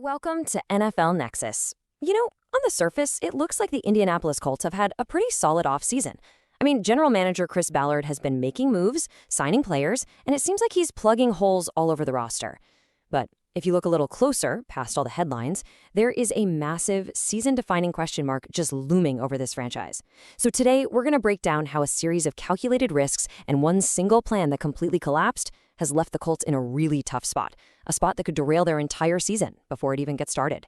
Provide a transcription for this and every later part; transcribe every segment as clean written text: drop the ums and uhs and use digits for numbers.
Welcome to NFL Nexus. On the surface, it looks like the Indianapolis Colts have had a pretty solid offseason. General manager Chris Ballard has been making moves, signing players, and it seems like he's plugging holes all over the roster. But if you look a little closer, past all the headlines, there is a massive, season-defining question mark just looming over this franchise. So today, we're going to break down how a series of calculated risks and one single plan that completely collapsed has left the Colts in a really tough spot, a spot that could derail their entire season before it even gets started.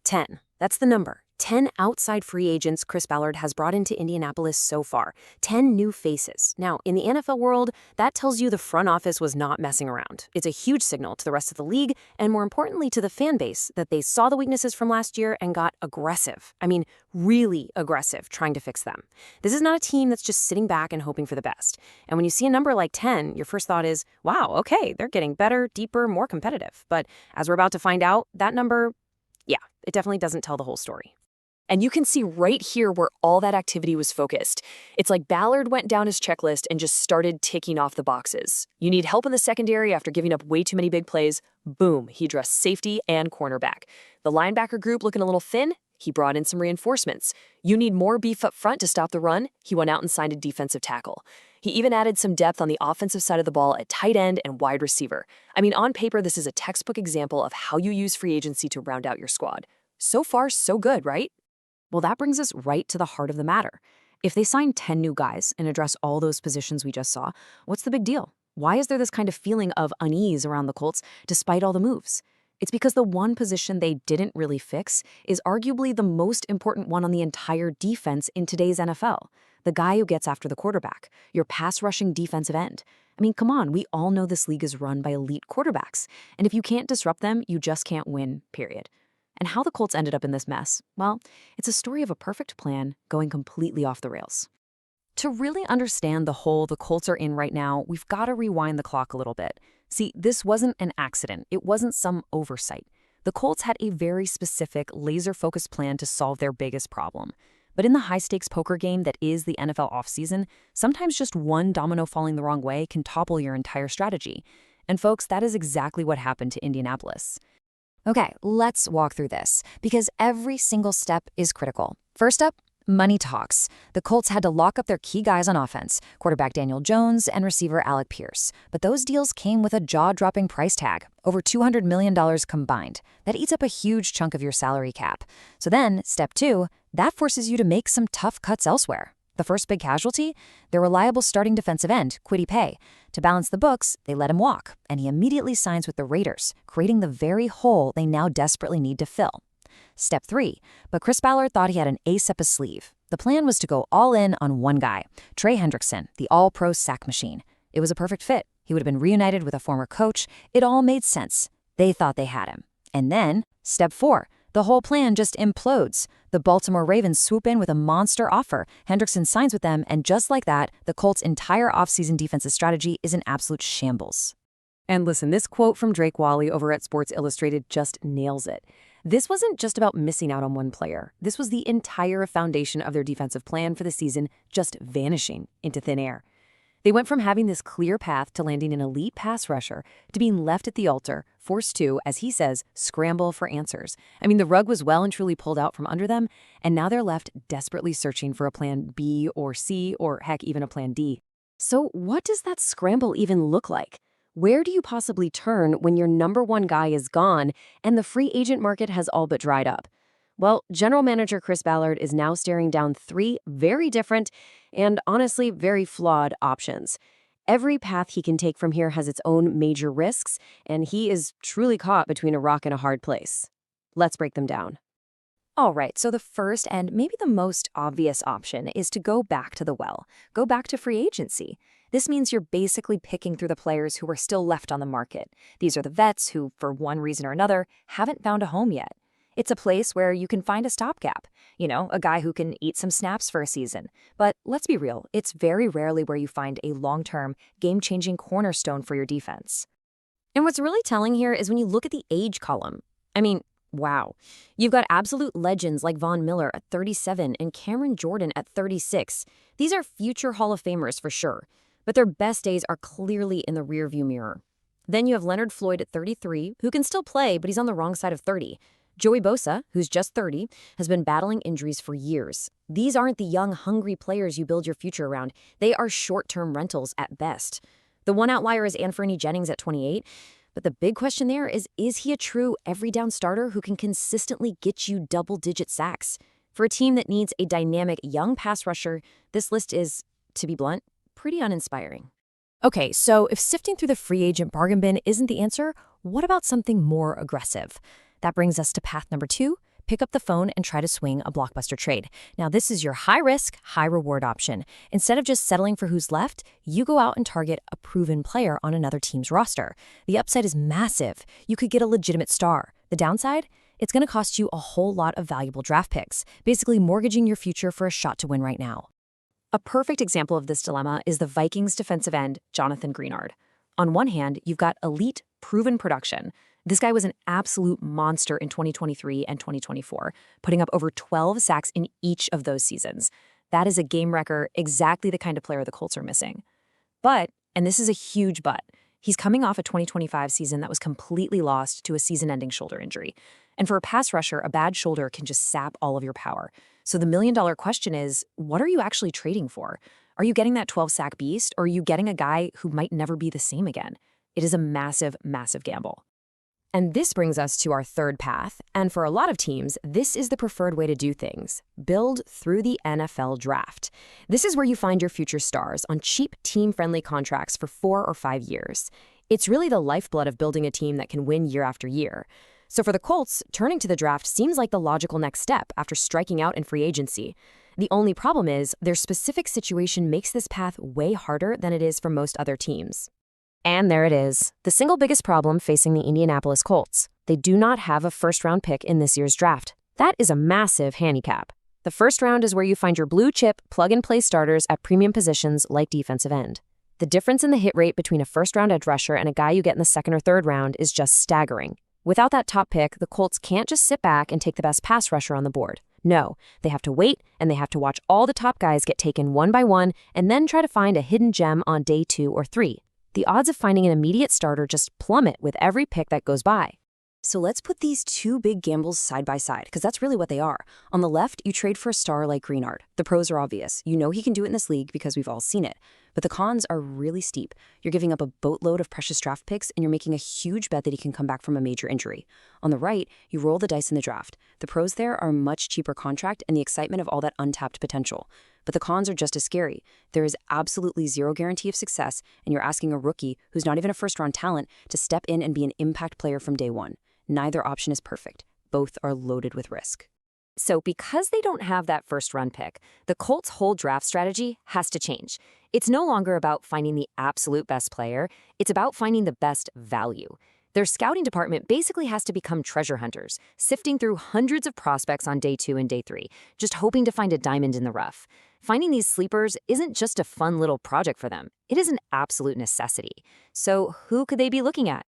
10. That's the number. 10 outside free agents Chris Ballard has brought into Indianapolis so far. 10 new faces. Now, in the NFL world, that tells you the front office was not messing around. It's a huge signal to the rest of the league, and more importantly to the fan base, that they saw the weaknesses from last year and got aggressive. Really aggressive, trying to fix them. This is not a team that's just sitting back and hoping for the best. And when you see a number like 10, your first thought is, wow, okay, they're getting better, deeper, more competitive. But as we're about to find out, that number, it definitely doesn't tell the whole story. And you can see right here where all that activity was focused. It's like Ballard went down his checklist and just started ticking off the boxes. You need help in the secondary after giving up way too many big plays. Boom, he addressed safety and cornerback. The linebacker group looking a little thin? He brought in some reinforcements. You need more beef up front to stop the run? He went out and signed a defensive tackle. He even added some depth on the offensive side of the ball at tight end and wide receiver. On paper, this is a textbook example of how you use free agency to round out your squad. So far, so good, right? Well, that brings us right to the heart of the matter. If they sign 10 new guys and address all those positions we just saw, what's the big deal? Why is there this kind of feeling of unease around the Colts despite all the moves? It's because the one position they didn't really fix is arguably the most important one on the entire defense in today's NFL. The guy who gets after the quarterback, your pass-rushing defensive end. Come on, we all know this league is run by elite quarterbacks. And if you can't disrupt them, you just can't win, period. And how the Colts ended up in this mess, well, it's a story of a perfect plan going completely off the rails. To really understand the hole the Colts are in right now, we've got to rewind the clock a little bit. See, this wasn't an accident. It wasn't some oversight. The Colts had a very specific, laser-focused plan to solve their biggest problem. But in the high-stakes poker game that is the NFL offseason, sometimes just one domino falling the wrong way can topple your entire strategy. And folks, that is exactly what happened to Indianapolis. Okay, let's walk through this, because every single step is critical. First up, money talks. The Colts had to lock up their key guys on offense, quarterback Daniel Jones and receiver Alec Pierce. But those deals came with a jaw-dropping price tag, over $200 million combined. That eats up a huge chunk of your salary cap. So then, step 2, that forces you to make some tough cuts elsewhere. The first big casualty? Their reliable starting defensive end, Kwity Paye. To balance the books, they let him walk, and he immediately signs with the Raiders, creating the very hole they now desperately need to fill. Step 3. But Chris Ballard thought he had an ace up his sleeve. The plan was to go all in on one guy, Trey Hendrickson, the all-pro sack machine. It was a perfect fit. He would have been reunited with a former coach. It all made sense. They thought they had him. And then, step 4. The whole plan just implodes. The Baltimore Ravens swoop in with a monster offer. Hendrickson signs with them, and just like that, the Colts' entire offseason defensive strategy is an absolute shambles. And listen, this quote from Drake Wally over at Sports Illustrated just nails it. This wasn't just about missing out on one player. This was the entire foundation of their defensive plan for the season just vanishing into thin air. They went from having this clear path to landing an elite pass rusher to being left at the altar, forced to, as he says, scramble for answers. The rug was well and truly pulled out from under them, and now they're left desperately searching for a plan B or C or heck, even a plan D. So what does that scramble even look like? Where do you possibly turn when your number one guy is gone and the free agent market has all but dried up? Well, general manager Chris Ballard is now staring down 3 very different and honestly very flawed options. Every path he can take from here has its own major risks, and he is truly caught between a rock and a hard place. Let's break them down. All right, so the first and maybe the most obvious option is to go back to the well. Go back to free agency. This means you're basically picking through the players who are still left on the market. These are the vets who, for one reason or another, haven't found a home yet. It's a place where you can find a stopgap, a guy who can eat some snaps for a season. But let's be real, it's very rarely where you find a long-term, game-changing cornerstone for your defense. And what's really telling here is when you look at the age column. Wow. You've got absolute legends like Von Miller at 37 and Cameron Jordan at 36. These are future Hall of Famers for sure, but their best days are clearly in the rearview mirror. Then you have Leonard Floyd at 33, who can still play, but he's on the wrong side of 30. Joey Bosa, who's just 30, has been battling injuries for years. These aren't the young, hungry players you build your future around. They are short-term rentals at best. The one outlier is Anfernee Jennings at 28, but the big question there is he a true every-down starter who can consistently get you double-digit sacks? For a team that needs a dynamic young pass rusher, this list is, to be blunt, pretty uninspiring. Okay, so if sifting through the free agent bargain bin isn't the answer, what about something more aggressive? That brings us to path number 2, pick up the phone and try to swing a blockbuster trade. Now, this is your high-risk, high-reward option. Instead of just settling for who's left, you go out and target a proven player on another team's roster. The upside is massive. You could get a legitimate star. The downside? It's going to cost you a whole lot of valuable draft picks, basically mortgaging your future for a shot to win right now. A perfect example of this dilemma is the Vikings defensive end, Jonathan Greenard. On one hand, you've got elite, proven production. This guy was an absolute monster in 2023 and 2024, putting up over 12 sacks in each of those seasons. That is a game wrecker, exactly the kind of player the Colts are missing. But, and this is a huge but, he's coming off a 2025 season that was completely lost to a season-ending shoulder injury. And for a pass rusher, a bad shoulder can just sap all of your power. So the million-dollar question is, what are you actually trading for? Are you getting that 12-sack beast, or are you getting a guy who might never be the same again? It is a massive, massive gamble. And this brings us to our third path, and for a lot of teams, this is the preferred way to do things. Build through the NFL draft. This is where you find your future stars on cheap, team-friendly contracts for 4 or 5 years. It's really the lifeblood of building a team that can win year after year. So for the Colts, turning to the draft seems like the logical next step after striking out in free agency. The only problem is their specific situation makes this path way harder than it is for most other teams. And there it is, the single biggest problem facing the Indianapolis Colts. They do not have a first-round pick in this year's draft. That is a massive handicap. The first round is where you find your blue-chip, plug-and-play starters at premium positions like defensive end. The difference in the hit rate between a first-round edge rusher and a guy you get in the second or third round is just staggering. Without that top pick, the Colts can't just sit back and take the best pass rusher on the board. No, they have to wait, and they have to watch all the top guys get taken one by one and then try to find a hidden gem on day 2 or 3. The odds of finding an immediate starter just plummet with every pick that goes by. So let's put these two big gambles side by side, because that's really what they are. On the left, you trade for a star like Greenard. The pros are obvious. You know he can do it in this league because we've all seen it. But the cons are really steep. You're giving up a boatload of precious draft picks, and you're making a huge bet that he can come back from a major injury. On the right, you roll the dice in the draft. The pros there are a much cheaper contract and the excitement of all that untapped potential. But the cons are just as scary. There is absolutely zero guarantee of success, and you're asking a rookie, who's not even a first-round talent, to step in and be an impact player from day one. Neither option is perfect. Both are loaded with risk. So because they don't have that first-round pick, the Colts' whole draft strategy has to change. It's no longer about finding the absolute best player. It's about finding the best value. Their scouting department basically has to become treasure hunters, sifting through hundreds of prospects on day 2 and day 3, just hoping to find a diamond in the rough. Finding these sleepers isn't just a fun little project for them. It is an absolute necessity. So who could they be looking at?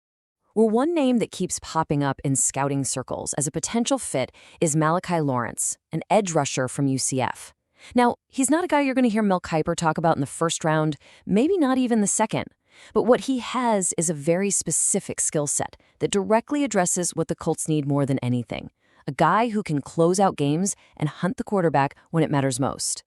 Well, one name that keeps popping up in scouting circles as a potential fit is Malachi Lawrence, an edge rusher from UCF. Now, he's not a guy you're going to hear Mel Kiper talk about in the first round, maybe not even the second. But what he has is a very specific skill set that directly addresses what the Colts need more than anything. A guy who can close out games and hunt the quarterback when it matters most.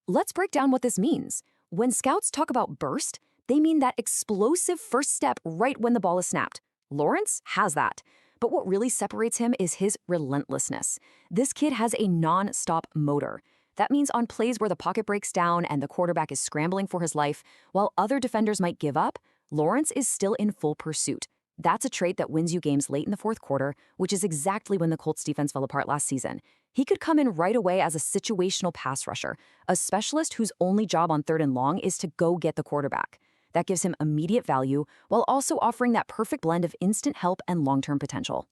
Let's break down what this means. When scouts talk about burst, they mean that explosive first step right when the ball is snapped. Lawrence has that. But what really separates him is his relentlessness. This kid has a non-stop motor. That means on plays where the pocket breaks down and the quarterback is scrambling for his life, while other defenders might give up, Lawrence is still in full pursuit. That's a trait that wins you games late in the fourth quarter, which is exactly when the Colts defense fell apart last season. He could come in right away as a situational pass rusher, a specialist whose only job on 3rd and long is to go get the quarterback. That gives him immediate value while also offering that perfect blend of instant help and long-term potential.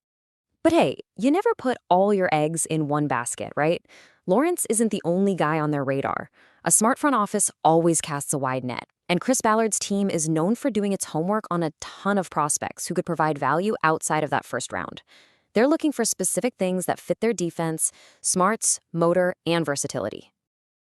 But hey, you never put all your eggs in one basket, right? Lawrence isn't the only guy on their radar. A smart front office always casts a wide net, and Chris Ballard's team is known for doing its homework on a ton of prospects who could provide value outside of that first round. They're looking for specific things that fit their defense, smarts, motor, and versatility.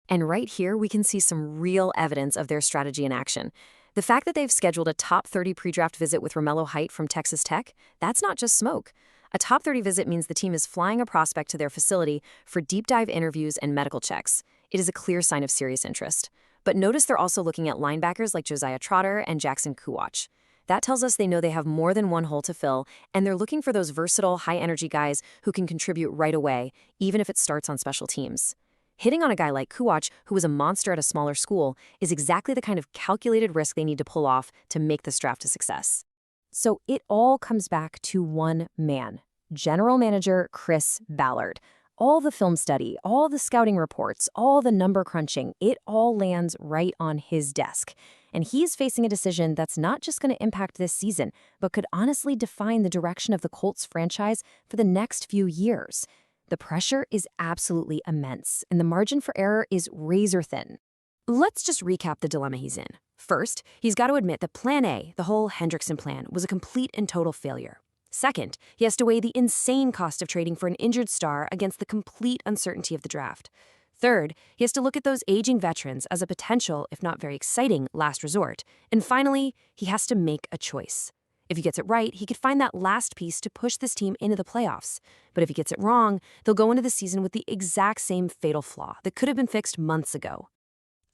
And right here, we can see some real evidence of their strategy in action. The fact that they've scheduled a top 30 pre-draft visit with Romello Height from Texas Tech, that's not just smoke. A top 30 visit means the team is flying a prospect to their facility for deep dive interviews and medical checks. It is a clear sign of serious interest. But notice they're also looking at linebackers like Josiah Trotter and Jackson Kuwach. That tells us they know they have more than one hole to fill, and they're looking for those versatile, high-energy guys who can contribute right away, even if it starts on special teams. Hitting on a guy like Kuwach, who was a monster at a smaller school, is exactly the kind of calculated risk they need to pull off to make this draft a success. So it all comes back to one man, General Manager Chris Ballard. All the film study, all the scouting reports, all the number crunching, it all lands right on his desk. And he's facing a decision that's not just going to impact this season, but could honestly define the direction of the Colts franchise for the next few years. The pressure is absolutely immense, and the margin for error is razor thin. Let's just recap the dilemma he's in. First, he's got to admit that Plan A, the whole Hendrickson plan, was a complete and total failure. Second, he has to weigh the insane cost of trading for an injured star against the complete uncertainty of the draft. Third, he has to look at those aging veterans as a potential, if not very exciting, last resort. And finally, he has to make a choice. If he gets it right, he could find that last piece to push this team into the playoffs. But if he gets it wrong, they'll go into the season with the exact same fatal flaw that could have been fixed months ago.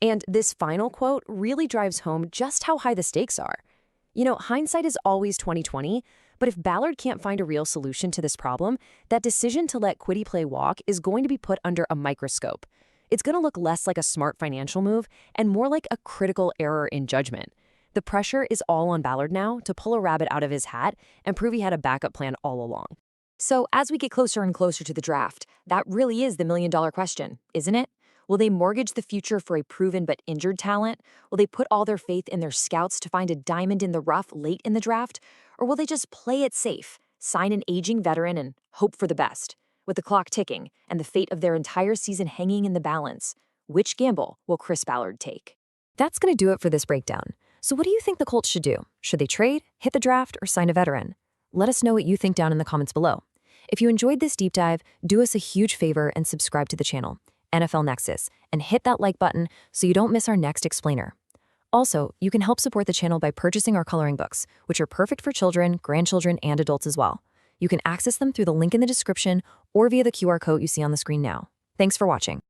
And this final quote really drives home just how high the stakes are. You know, hindsight is always 20/20, but if Ballard can't find a real solution to this problem, that decision to let Kwity play walk is going to be put under a microscope. It's going to look less like a smart financial move and more like a critical error in judgment. The pressure is all on Ballard now to pull a rabbit out of his hat and prove he had a backup plan all along. So as we get closer and closer to the draft, that really is the million-dollar question, isn't it? Will they mortgage the future for a proven but injured talent? Will they put all their faith in their scouts to find a diamond in the rough late in the draft? Or will they just play it safe, sign an aging veteran, and hope for the best? With the clock ticking and the fate of their entire season hanging in the balance, which gamble will Chris Ballard take? That's going to do it for this breakdown. So what do you think the Colts should do? Should they trade, hit the draft, or sign a veteran? Let us know what you think down in the comments below. If you enjoyed this deep dive, do us a huge favor and subscribe to the channel, NFL Nexus, and hit that like button so you don't miss our next explainer. Also, you can help support the channel by purchasing our coloring books, which are perfect for children, grandchildren, and adults as well. You can access them through the link in the description or via the QR code you see on the screen now. Thanks for watching.